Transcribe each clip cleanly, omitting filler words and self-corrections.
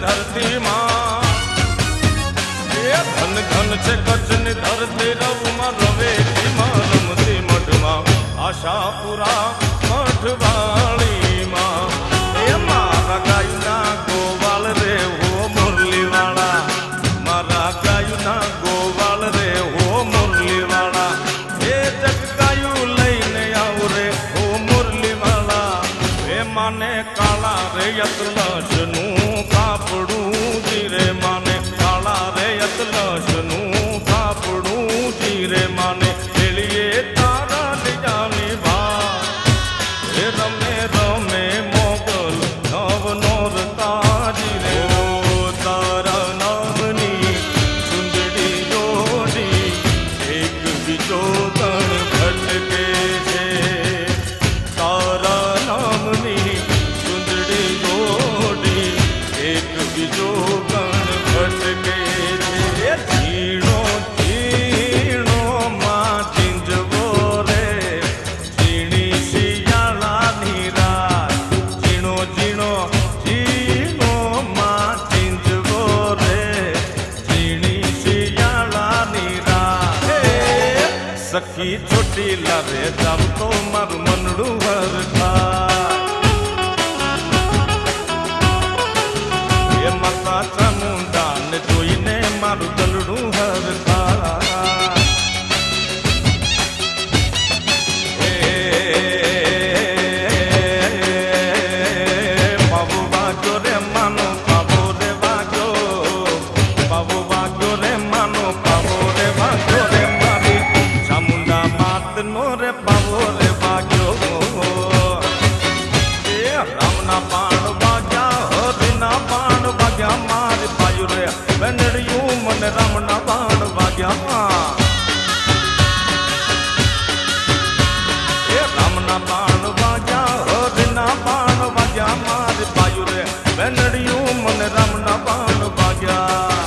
धरती मां धन धन छे कच्छनी धरती रवुमा रवेची मां रमती मठमा आशापुरा मठवाणी मां मारा गायुना गोवाल रे हो मुरलीवाला मारा गायुना गोवाल रे हो मुरलीवाला ए जग गायु लईने आऊ रे हो मुरलीवाला ए माने काला रे अतलसनु कापड़ू जी रे माने काला रे अतलसनु कापड़ू जी रे माने खेलिए तारा निजानी भा ए रमे रमे मोगल नव नोरता जी रे ओ तारा नामनी सुंदरी जोड़ी एक बीजो तण भटके छे तारा नामनी सुंदरी जोड़ी एक बीजो तण भटके छे झीणो झीणो मां झींझवो रे झीणी शियाळा नीरा झीणो झीणो झीणो मां झींझवो रे झीणी शियाळा नीरा सखी छोटी लारे जाम तो मारू मनडू हर ये माता चामुंडा ने जोईने मारू दलडू हर बाबू बाजो रे मानो बाबू रे बाजो बाबू बाजो रे मानो बाबू रे बाजो रे मारी चामुंडा मात नो रे बाबू रे बाजो रामना पाण बाग्या हरिना पाण बाग्या मारी बाजू रे बेनड़ियू मन रामना पाण बाग्या रामना पाण बाग्या हरिना पाण बाग्या मारी बाजू रे बेनड़ियू मन रामना पाण बाग्या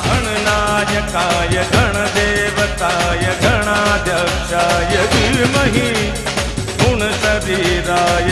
गणनायकाय गणदेवताय गणाध्यक्षाय धीमहि गुण शरीराय